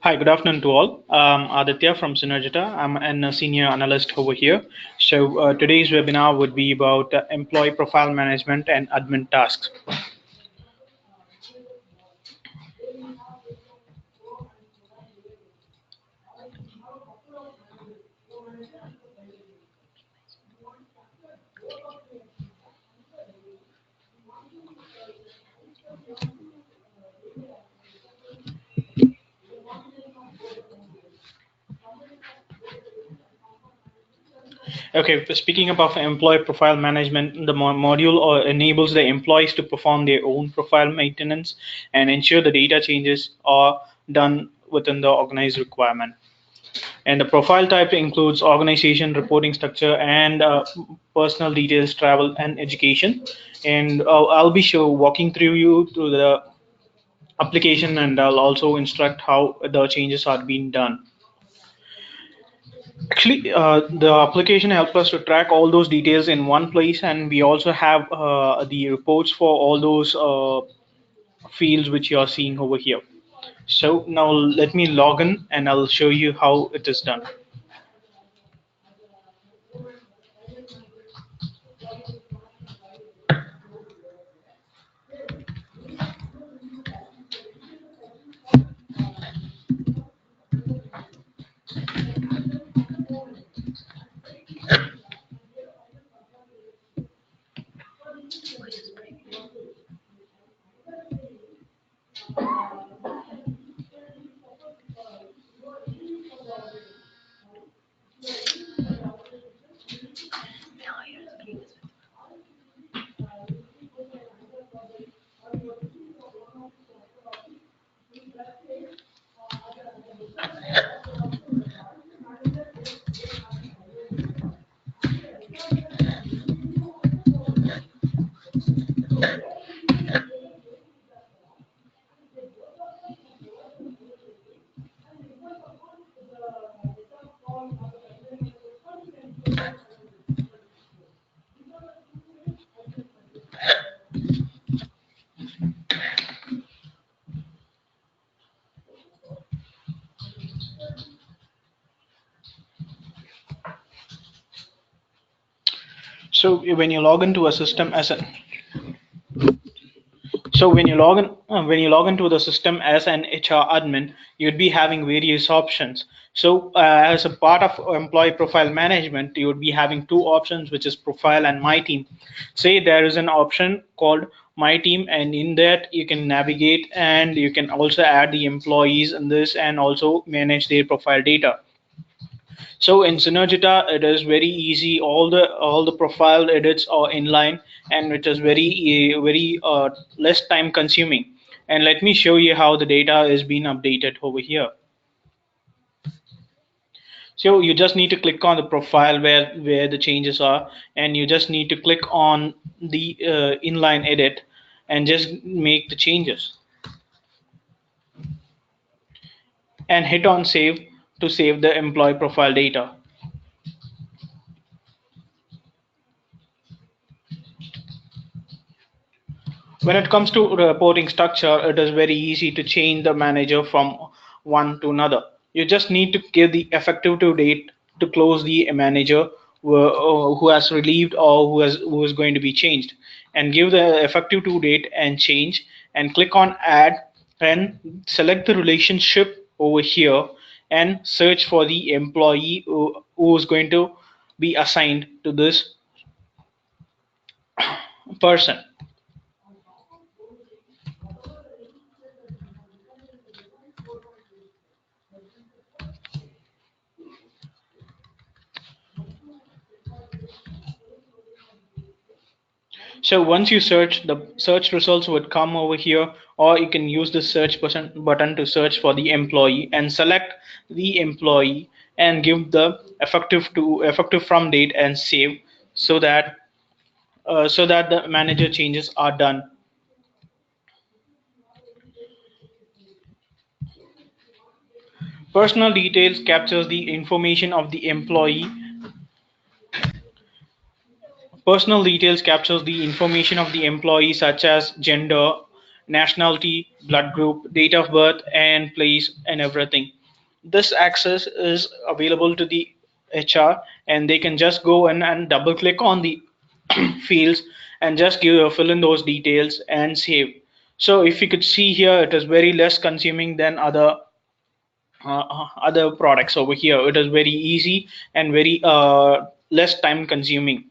Hi, good afternoon to all. Adithya from Synergita. I'm a senior analyst over here. So today's webinar would be about employee profile management and admin tasks. Okay, speaking about employee profile management, the module enables the employees to perform their own profile maintenance and ensure the data changes are done within the organized requirement. And the profile type includes organization, reporting structure, and personal details, travel, and education. And I'll be walking through you through the application, and I'll also instruct how the changes are being done. Actually, the application helps us to track all those details in one place, and we also have the reports for all those fields which you are seeing over here. So now let me log in and I'll show you how it is done. So when you log into a system as a So when you log into the system as an HR admin, you'd be having various options. So as a part of employee profile management, you would be having two options, which is profile and my team. Say there is an option called my team, and in that you can navigate and you can also add the employees in this and also manage their profile data. So in Synergita, it is very easy. All the profile edits are inline, and it is very less time consuming. And let me show you how the data is being updated over here. So you just need to click on the profile where the changes are, and you just need to click on the inline edit and just make the changes and hit on save to save the employee profile data. When it comes to reporting structure, it is very easy to change the manager from one to another. You just need to give the effective to date to close the manager who has relieved or who is going to be changed, and give the effective to date and change, and click on add and select the relationship over here and search for the employee who is going to be assigned to this person. So once you search, the search results would come over here, or you can use the search button to search for the employee and select the employee and give the effective from date and save, so that the manager changes are done. Personal details captures the information of the employee Personal details captures the information of the employee such as gender, nationality, blood group, date of birth, and place, and everything. This access is available to the HR, and they can just go in and double click on the fields and just fill in those details and save. So if you could see here, it is very less consuming than other products over here. It is very easy and very less time consuming.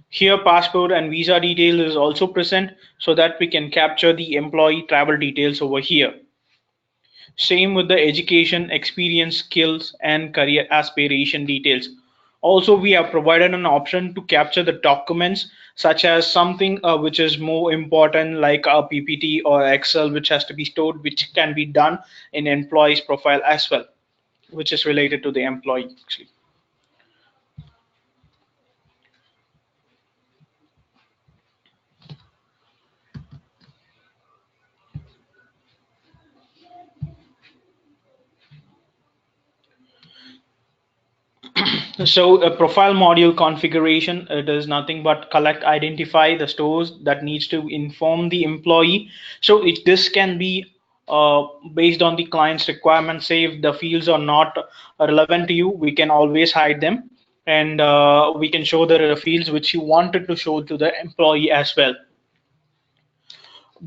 Here, passport and visa detail is also present so that we can capture the employee travel details over here. Same with the education, experience, skills, and career aspiration details. Also, we have provided an option to capture the documents such as something which is more important like a PPT or Excel which has to be stored, which can be done in employee's profile as well, which is related to the employee actually. So a profile module configuration, it is nothing but collect, identify the stores that needs to inform the employee. So this can be based on the client's requirements. Say if the fields are not relevant to you, we can always hide them, and we can show the fields which you wanted to show to the employee as well.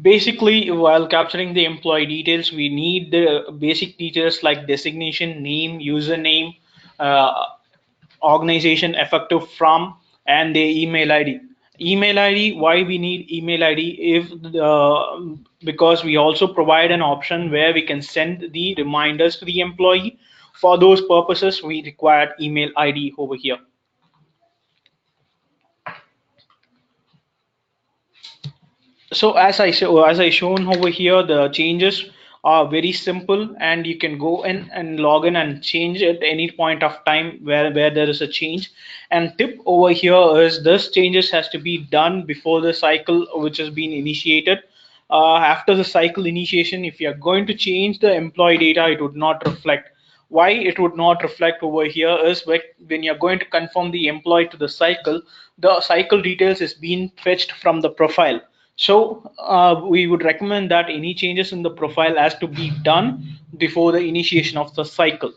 Basically, while capturing the employee details, we need the basic details like designation, name, username, uh, organization effective from, and their email id. Email id, why we need email id? If because we also provide an option where we can send the reminders to the employee. For those purposes we require email id over here. So as I shown over here, the changes are very simple, and you can go in and log in and change at any point of time where there is a change. And tip over here is this changes has to be done before the cycle which has been initiated. After the cycle initiation, if you are going to change the employee data, it would not reflect. Why it would not reflect over here is when you're going to confirm the employee to the cycle details is being fetched from the profile. So we would recommend that any changes in the profile has to be done before the initiation of the cycle.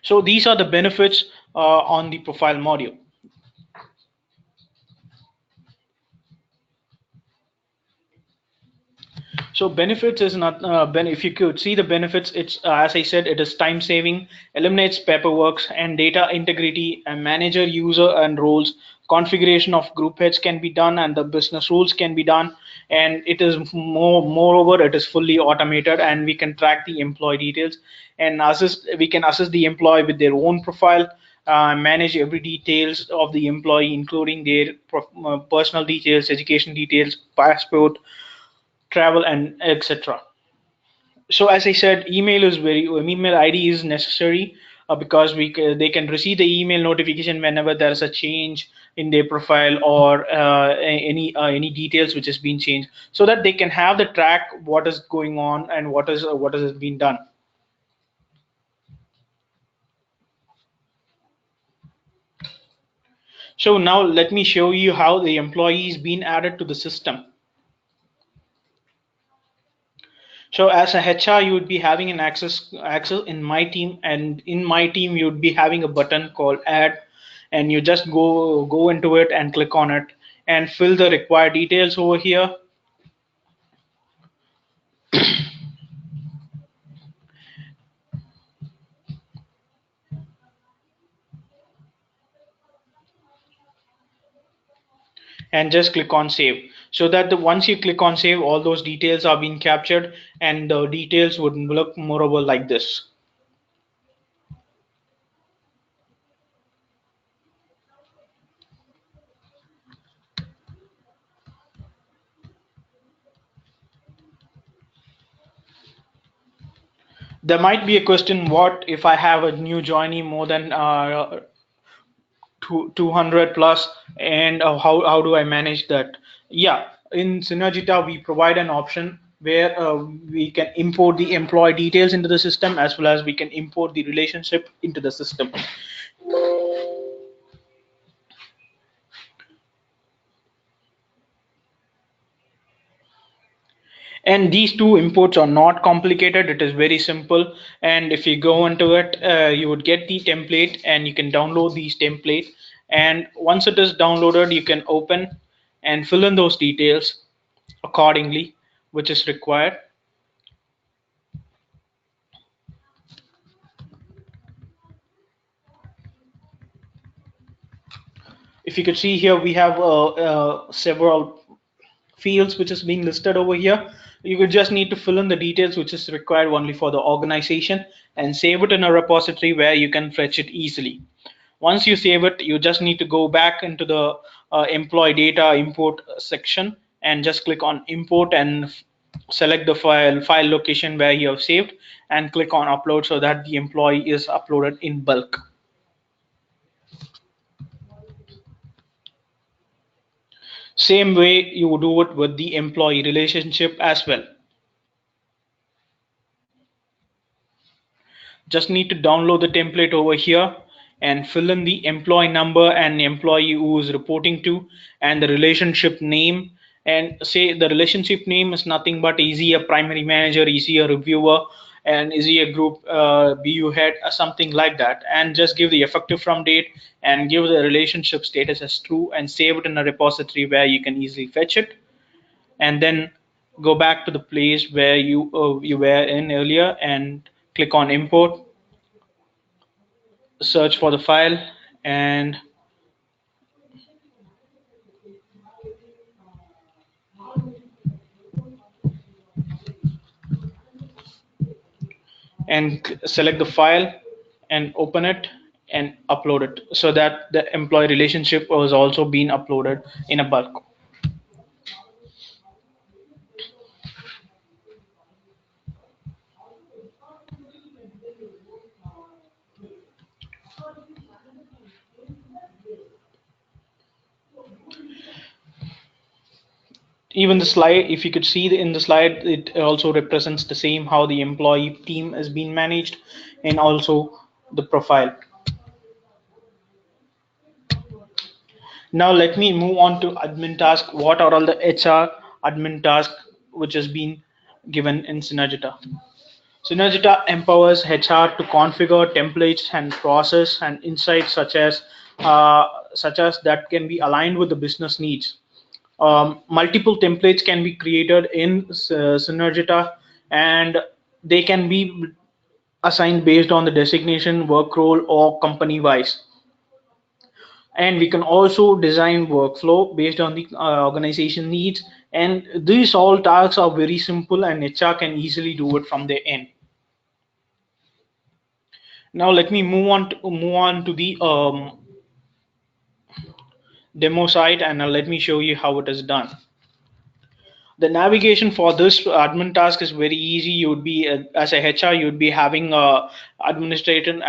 So these are the benefits on the profile module. So benefits is not if you could see the benefits, it's as I said, it is time saving, eliminates paperwork and data integrity, and manager user and roles. Configuration of group heads can be done, and the business rules can be done, and it is moreover it is fully automated, and we can track the employee details and assist. We can assist the employee with their own profile. Manage every details of the employee, including their personal details, education details, passport, travel, and etc. So as I said, email id is necessary because they can receive the email notification whenever there is a change in their profile or any details which has been changed, so that they can have the track what is going on and what has been done. So now let me show you how the employee is being added to the system. So as a HR, you would be having an access in my team, and in my team you would be having a button called add, and you just go into it and click on it and fill the required details over here. And just click on save, so that once you click on save, all those details are being captured, and the details would look moreover like this. There might be a question, what if I have a new joinee more than 200 plus, and how do I manage that? Yeah, in Synergita we provide an option where we can import the employee details into the system, as well as we can import the relationship into the system. And these two imports are not complicated, it is very simple. And if you go into it, you would get the template and you can download these template. And once it is downloaded, you can open and fill in those details accordingly, which is required. If you could see here, we have several fields which is being listed over here. You would just need to fill in the details which is required only for the organization and save it in a repository where you can fetch it easily. Once you save it, you just need to go back into the employee data import section and just click on import and select the file location where you have saved and click on upload so that the employee is uploaded in bulk. Same way you would do it with the employee relationship as well. Just need to download the template over here and fill in the employee number and the employee who is reporting to and the relationship name, and say the relationship name is nothing but is he a primary manager, is he a reviewer, and is he a group BU head or something like that, and just give the effective from date and give the relationship status as true and save it in a repository where you can easily fetch it, and then go back to the place where you were in earlier and click on import, search for the file, and select the file and open it and upload it so that the employee relationship was also being uploaded in a bulk. Even the slide, if you could see in the slide, it also represents the same how the employee team is being managed and also the profile. Now let me move on to admin task. What are all the HR admin tasks which has been given in Synergita? Synergita empowers HR to configure templates and process and insights such as that can be aligned with the business needs. Multiple templates can be created in Synergita, and they can be assigned based on the designation, work role, or company wise. And we can also design workflow based on the organization needs. And these all tasks are very simple, and HR can easily do it from their end. Now let me move on to the demo site, and let me show you how it is done. The navigation for this admin task is very easy. You would be as a HR, you would be having administrator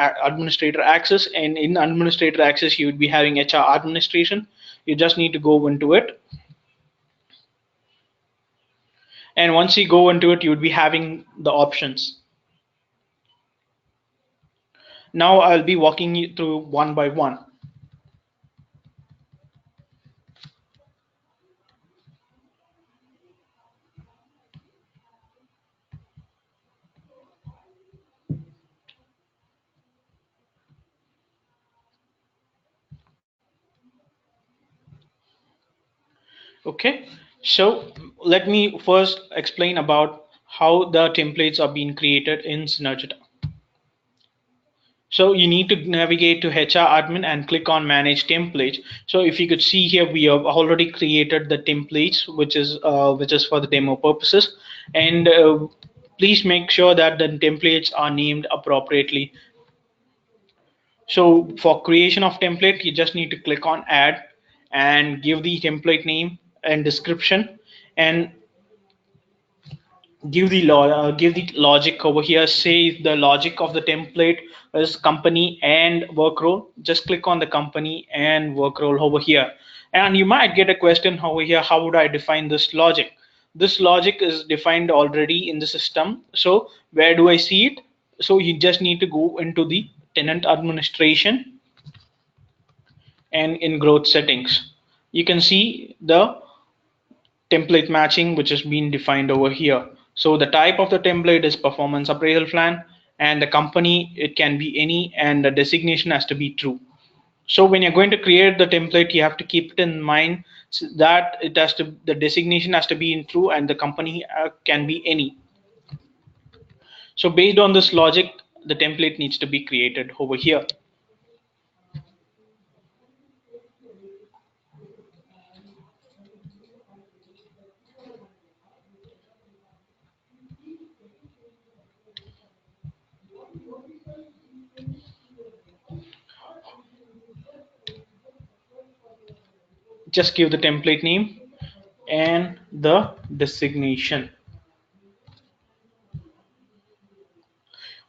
access, and in administrator access, you would be having HR administration. You just need to go into it, and once you go into it, you would be having the options. Now I'll be walking you through one by one. Okay, so let me first explain about how the templates are being created in Synergita. So you need to navigate to HR admin and click on manage templates. So if you could see here, we have already created the templates, which is for the demo purposes. And please make sure that the templates are named appropriately. So for creation of template, you just need to click on add and give the template name and description, and give the logic over here. Say the logic of the template is company and work role. Just click on the company and work role over here, and you might get a question over here, how would I define this logic? This logic is defined already in the system. So where do I see it? So you just need to go into the tenant administration, and in growth settings you can see the template matching, which has been defined over here. So the type of the template is performance appraisal plan, and the company, it can be any, and the designation has to be true. So when you're going to create the template, you have to keep it in mind that it has to, the designation has to be in true, and the company can be any. So based on this logic, the template needs to be created over here. Just give the template name and the designation.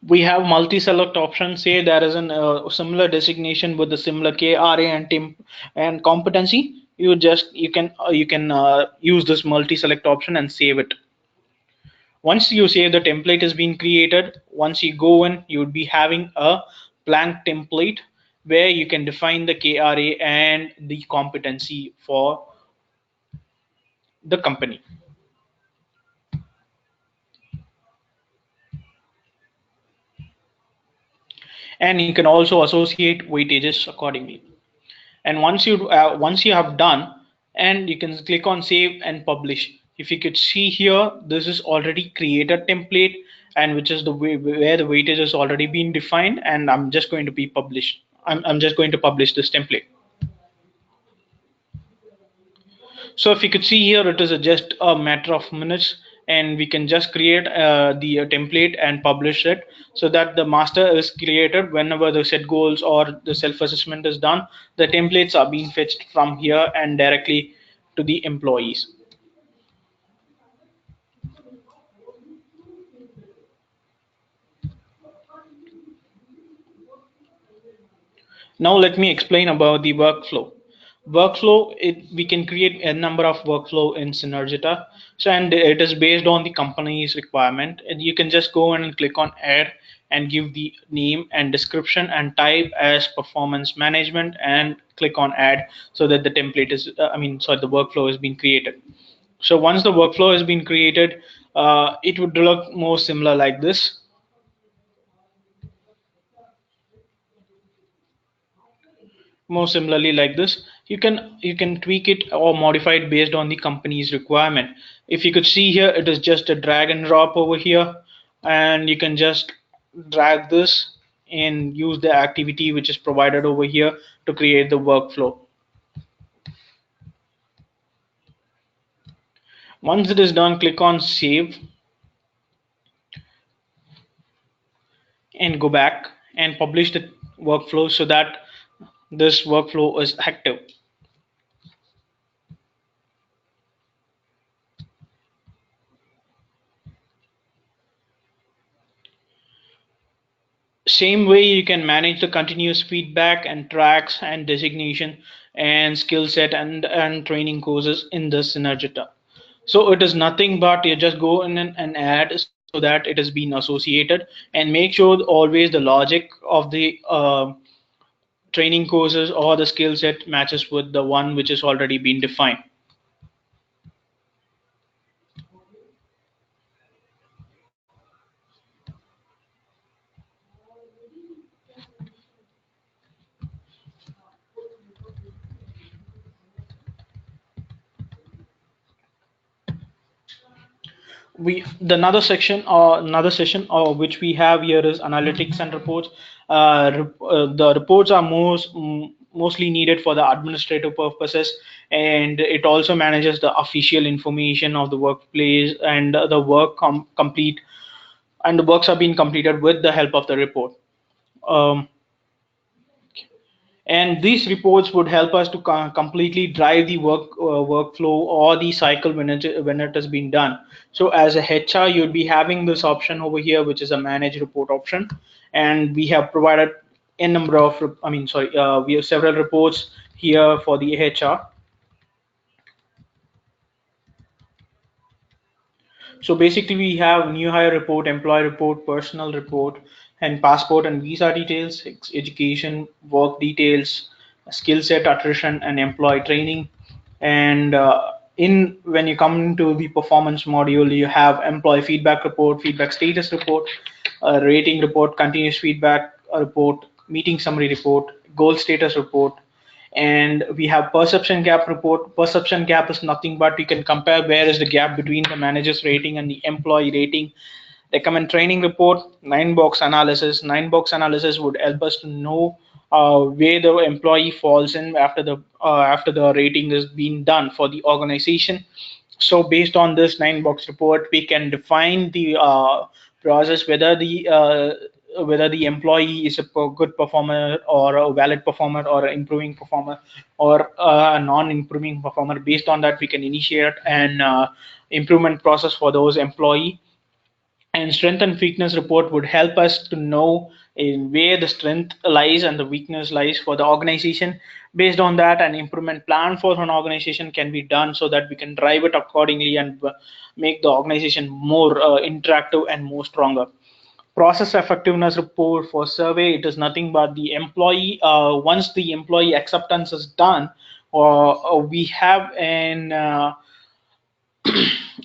We have multi-select option. Say there is a similar designation with the similar KRA and temp and competency. You can use this multi-select option and save it. Once you say the template has been created, once you go in, you would be having a blank template where you can define the KRA and the competency for the company. And you can also associate weightages accordingly. And once you have done, and you can click on save and publish. If you could see here, this is already created template, and which is the way where the weightage has already been defined, and I'm just going to be published. I'm just going to publish this template. So if you could see here, it is just a matter of minutes, and we can just create the template and publish it, so that the master is created whenever the set goals or the self-assessment is done. The templates are being fetched from here and directly to the employees. Now let me explain about the workflow. We can create a number of workflow in Synergita. So, and it is based on the company's requirement. And you can just go in and click on add and give the name and description and type as performance management and click on add, so that the template is, the workflow has been created. So once the workflow has been created, it would look more similar like this. More similarly like this, you can tweak it or modify it based on the company's requirement. If you could see here, it is just a drag and drop over here, and you can just drag this and use the activity which is provided over here to create the workflow. Once it is done, click on save and go back and publish the workflow, so that this workflow is active. Same way, you can manage the continuous feedback and tracks and designation and skill set and training courses in the Synergita. So it is nothing but you just go in and add, so that it has been associated, and make sure always the logic of the training courses or the skill set matches with the one which has already been defined. We the another session which we have here is analytics and reports. The reports are mostly needed for the administrative purposes, and it also manages the official information of the workplace, and the complete, and the works are being completed with the help of the report. um, and these reports would help us to completely drive the workflow or the cycle when it has been done. So as a HR, you'd be having this option over here, which is a manage report option, and we have provided a number of we have several reports here for the HR. So basically, we have new hire report, employee report, personal report, and passport and visa details, education, work details, skill set attrition, and employee training. And in when you come to the performance module, you have employee feedback report, feedback status report, rating report, continuous feedback report, meeting summary report, goal status report, and we have perception gap report. Perception gap is nothing but we can compare where is the gap between the manager's rating and the employee rating. Recommend training report. Nine box analysis. Nine box analysis would help us to know where the employee falls in after the rating is being done for the organization. So based on this nine box report, we can define the process whether the employee is a good performer or a valid performer or an improving performer or a non-improving performer. Based on that, we can initiate an improvement process for those employee. And strength and weakness report would help us to know where the strength lies and the weakness lies for the organization. Based on that, an improvement plan for an organization can be done so that we can drive it accordingly and make the organization more interactive and more stronger. Process effectiveness report for survey, it is nothing but the employee once the employee acceptance is done, or we have an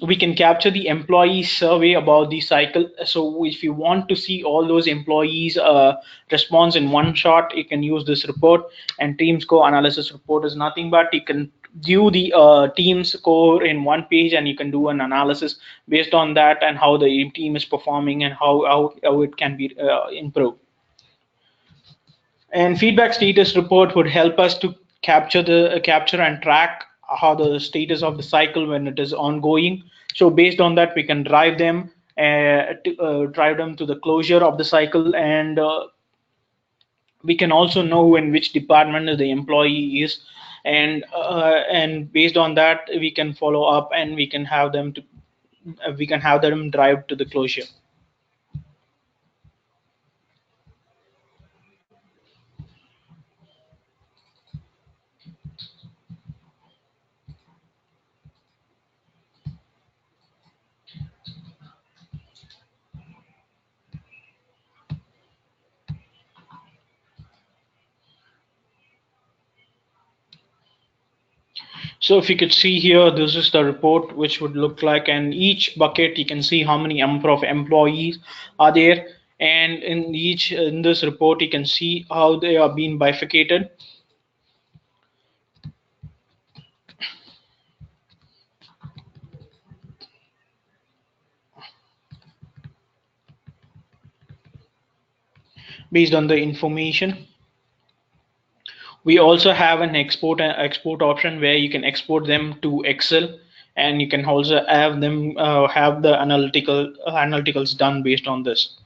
we can capture the employee survey about the cycle. So if you want to see all those employees response in one shot, you can use this report. And team score analysis report is nothing but you can view the team score in one page, and you can do an analysis based on that and how the team is performing and how it can be improved. And feedback status report would help us to capture and track how the status of the cycle when it is ongoing. So based on that, we can drive them to the closure of the cycle, and we can also know in which department the employee is, and based on that, we can follow up and we can have them drive to the closure. So if you could see here, this is the report which would look like, and each bucket you can see how many number of employees are there, and in this report you can see how they are being bifurcated based on the information. We also have an export option where you can export them to Excel, and you can also have them have the analyticals done based on this.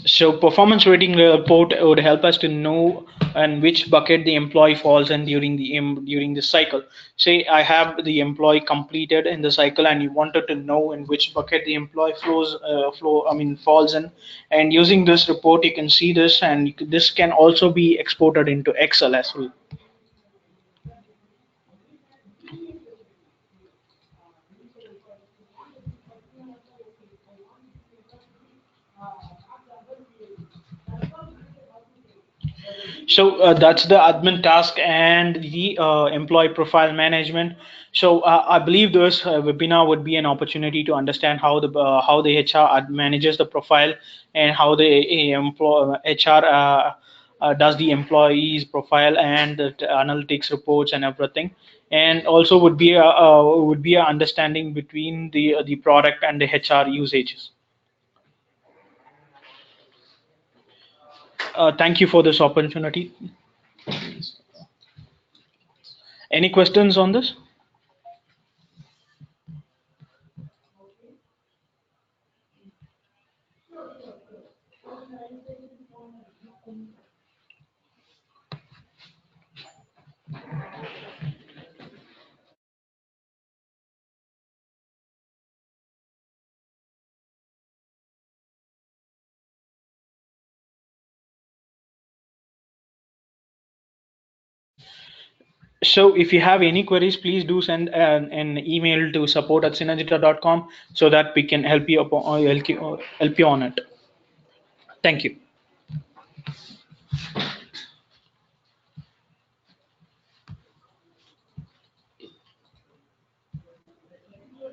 So performance rating report would help us to know and which bucket the employee falls in during the cycle. Say I have the employee completed in the cycle, and you wanted to know in which bucket the employee falls in. And using this report, you can see this, and this can also be exported into Excel as well. So that's the admin task and the employee profile management. So I believe this webinar would be an opportunity to understand how the HR manages the profile, and how the HR does the employees profile and the analytics reports and everything. And also would be a understanding between the product and the HR usages. Thank you for this opportunity. Any questions on this? So if you have any queries, please do send an email to support@synergita.com so that we can help you on it. Thank you.